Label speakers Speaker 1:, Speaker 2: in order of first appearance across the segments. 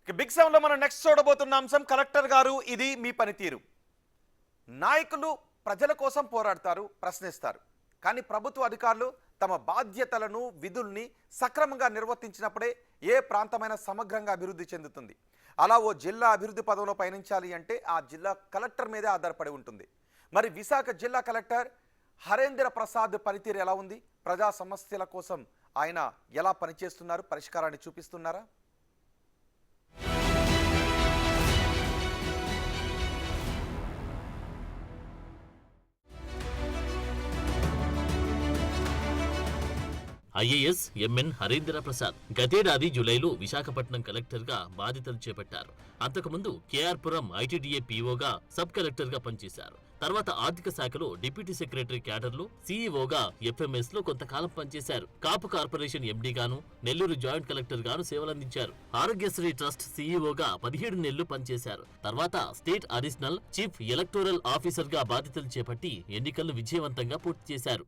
Speaker 1: Big seven లో మనం next చూడబోతున్న అంశం కలెక్టర్ గారు ఇది మీ పనితీరు. నాయకులు ప్రజల కోసం పోరాడతారు, ప్రశ్నిస్తారు. కానీ ప్రభుత్వ అధికారులు తమ బాధ్యతలను విధుల్ని సక్రమంగా నిర్వర్తించినప్పుడే ఏ ప్రాంతమైన సమగ్రంగా అభివృద్ధి చెందుతుంది. అలా ఓ జిల్లా అభివృద్ధి పదంలో పయనించాలి అంటే ఆ జిల్లా కలెక్టర్ మీదే ఆధారపడి ఉంటుంది. మరి విశాఖ జిల్లా కలెక్టర్ హరేంద్ర ప్రసాద్ పనితీరు ఎలా ఉంది? ప్రజా సమస్యల కోసం ఆయన ఎలా పనిచేస్తున్నారు? పరిష్కారాన్ని చూపిస్తున్నారా?
Speaker 2: ఐఏఎస్ ఎంఎన్ హరేంద్ర ప్రసాద్ గతేడాది జూలైలో విశాఖపట్నం కలెక్టర్గా బాధ్యతలు చేపట్టారు. అంతకుముందు కేఆర్పురం ఐటీడీఏ పీఓగా సబ్ కలెక్టర్గా పనిచేశారు. తర్వాత ఆర్థిక శాఖలో డిప్యూటీ సెక్రటరీ క్యాడర్లో సీఈఓగా ఎఫ్ఎంఎస్ లో కొంతకాలం పనిచేశారు. కాపు కార్పొరేషన్ ఎండీగాను, నెల్లూరు జాయింట్ కలెక్టర్ గాను సేవలందించారు. ఆరోగ్యశ్రీ ట్రస్ట్ సీఈఓగా 17 నెలలు పనిచేశారు. తర్వాత state additional chief electoral officer గా బాధ్యతలు చేపట్టి ఎన్నికలను విజయవంతంగా పూర్తి చేశారు.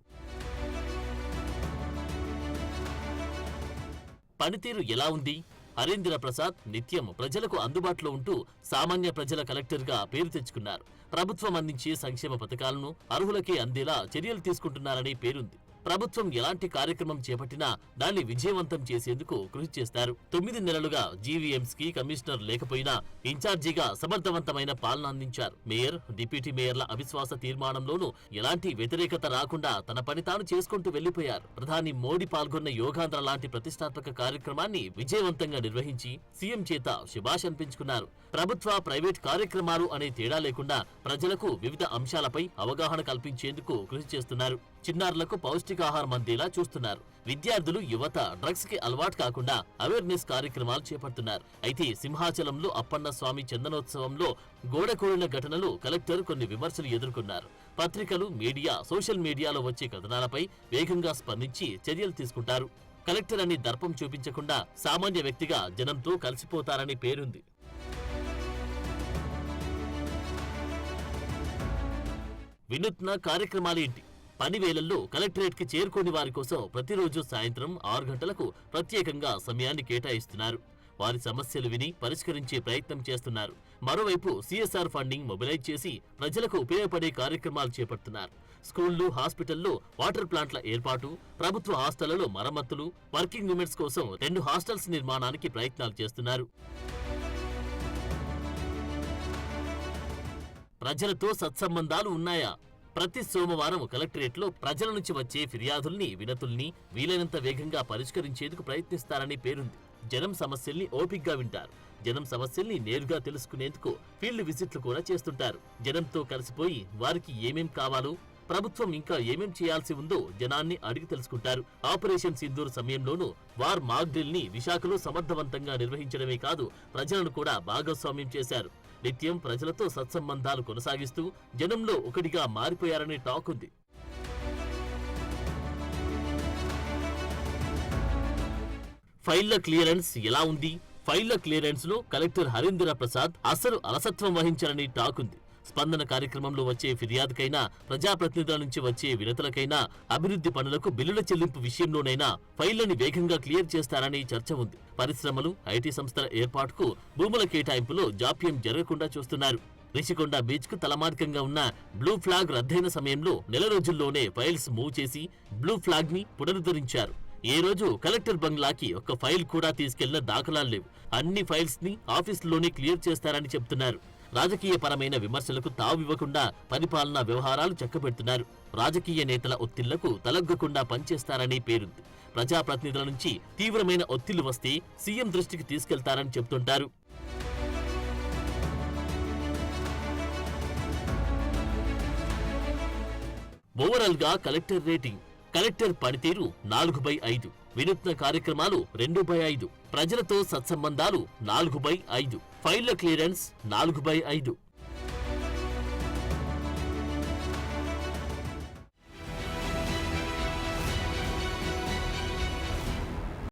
Speaker 2: పనితీరు ఎలా ఉంది? హరేంద్ర ప్రసాద్ నిత్యం ప్రజలకు అందుబాటులో ఉంటూ సామాన్య ప్రజల కలెక్టర్గా పేరు తెచ్చుకున్నారు. ప్రభుత్వం అందించే సంక్షేమ పథకాలను అర్హులకే అందేలా చర్యలు తీసుకుంటున్నారనే పేరుంది. ప్రభుత్వం ఎలాంటి కార్యక్రమం చేపట్టినా దాన్ని విజయవంతం చేసేందుకు కృషి చేస్తారు. 9 నెలలుగా జీవీఎంస్ కి కమిషనర్ లేకపోయినా ఇన్ఛార్జిగా సమర్థవంతమైన పాలన అందించారు. మేయర్, డిప్యూటీ మేయర్ల అవిశ్వాస తీర్మానంలోనూ ఎలాంటి వ్యతిరేకత రాకుండా తన పని తాను చేసుకుంటూ వెళ్లిపోయారు. ప్రధాని మోడీ పాల్గొన్న యోగాంధ్ర లాంటి ప్రతిష్టాత్మక కార్యక్రమాన్ని విజయవంతంగా నిర్వహించి సీఎం చేత శుభాష్ అనిపించుకున్నారు. ప్రభుత్వ, ప్రైవేట్ కార్యక్రమాలు అనే తేడా లేకుండా ప్రజలకు వివిధ అంశాలపై అవగాహన కల్పించేందుకు కృషి చేస్తున్నారు. చిన్నారులకు పౌష్టికాహారం అందేలా చూస్తున్నారు. విద్యార్థులు, యువత డ్రగ్స్ కి అలవాటు కాకుండా అవేర్నెస్ కార్యక్రమాలు చేపడుతున్నారు. అయితే సింహాచలంలో అప్పన్న స్వామి చందనోత్సవంలో గోడకూలిన ఘటనలు కలెక్టర్ కొన్ని విమర్శలు ఎదుర్కొన్నారు. పత్రికలు, మీడియా, సోషల్ మీడియాలో వచ్చే కథనాలపై వేగంగా స్పందించి చర్యలు తీసుకుంటారు. కలెక్టర్ అని దర్పం చూపించకుండా సామాన్య వ్యక్తిగా జనంతో కలిసిపోతారని పేరుంది. వినూత్న కార్యక్రమాలేంటి? పని వేళల్లో కలెక్టరేట్ కి చేరుకోని వారి కోసం ప్రతిరోజు సాయంత్రం 6 గంటలకు ప్రత్యేకంగా సమయాన్ని కేటాయిస్తున్నారు. వారి సమస్యలు విని పరిష్కరించే ప్రయత్నం చేస్తున్నారు. మరోవైపు సిఎస్ఆర్ ఫండింగ్ మొబిలైజ్ చేసి ప్రజలకు ఉపయోగపడే కార్యక్రమాలు చేపడుతున్నారు. స్కూళ్లు, హాస్పిటల్లో వాటర్ ప్లాంట్ల ఏర్పాటు, ప్రభుత్వ హాస్టళ్లలో మరమ్మతులు, వర్కింగ్ విమెన్స్ కోసం 2 హాస్టల్స్ నిర్మాణానికి ప్రయత్నాలు చేస్తున్నారు. ప్రజలతో సత్సంబంధాలు ఉన్నాయా? ప్రతి సోమవారం కలెక్టరేట్లో ప్రజల నుంచి వచ్చే ఫిర్యాదుల్ని, వినతుల్ని వీలైనంత వేగంగా పరిష్కరించేందుకు ప్రయత్నిస్తారని పేరుంది. జనం సమస్యల్ని ఓపిగ్గా వింటారు. జనం సమస్యల్ని నేరుగా తెలుసుకునేందుకు ఫీల్డ్ విజిట్లు కూడా చేస్తుంటారు. జనంతో కలిసిపోయి వారికి ఏమేం కావాలో, ప్రభుత్వం ఇంకా ఏమేం చేయాల్సి ఉందో జనాన్ని అడిగి తెలుసుకుంటారు. ఆపరేషన్ సింధూర్ సమయంలోనూ వార్ మాక్ డ్రిల్ ని విశాఖలో సమర్థవంతంగా నిర్వహించడమే కాదు, ప్రజలను కూడా భాగస్వామ్యం చేశారు. నిత్యం ప్రజలతో సత్సంబంధాలు కొనసాగిస్తూ జనంలో ఒకటిగా మారిపోయారనే టాక్ ఉంది. ఫైళ్ల క్లియరెన్స్ ఎలా ఉంది? ఫైళ్ల క్లియరెన్స్ లో కలెక్టర్ హరేంద్ర ప్రసాద్ అసలు అలసత్వం వహించారని టాక్ ఉంది. స్పందన కార్యక్రమంలో వచ్చే ఫిర్యాదుకైనా, ప్రజాప్రతినిధుల నుంచి వచ్చే వినతులకైనా, అభివృద్ధి పనులకు బిల్లుల చెల్లింపు విషయంలోనైనా ఫైళ్లని వేగంగా క్లియర్ చేస్తారని చర్చ ఉంది. పరిశ్రమలు, ఐటీ సంస్థల ఏర్పాటుకు భూముల కేటాయింపులో జాప్యం జరగకుండా చూస్తున్నారు. రిషికొండ బీచ్ కు తలమార్గంగా ఉన్న బ్లూ ఫ్లాగ్ రద్దయిన సమయంలో నెల రోజుల్లోనే ఫైల్స్ మూవ్ చేసి బ్లూ ఫ్లాగ్ ని పునరుద్ధరించారు. ఏ రోజు కలెక్టర్ బంగ్లాకి ఒక్క ఫైల్ కూడా తీసుకెళ్లిన దాఖలాలు లేవు. అన్ని ఫైల్స్ ని ఆఫీసులోనే క్లియర్ చేస్తారని చెబుతున్నారు. రాజకీయపరమైన విమర్శలకు తావివ్వకుండా పరిపాలనా వ్యవహారాలు చక్కబెడుతున్నారు. రాజకీయ నేతల ఒత్తిళ్లకు తలగ్గకుండా పనిచేస్తారని పేరుంది. ప్రజాప్రతినిధుల నుంచి తీవ్రమైన ఒత్తిళ్లు వస్తే సీఎం దృష్టికి తీసుకెళ్తారని చెబుతుంటారు. ఓవరాల్ గా కలెక్టర్ రేటింగ్: కలెక్టర్ పనితీరు 4/5, వినూత్న కార్యక్రమాలు 2/5, ప్రజలతో సత్సంబంధాలు 4/5, ఫైళ్ల క్లియరెన్స్ 4/5.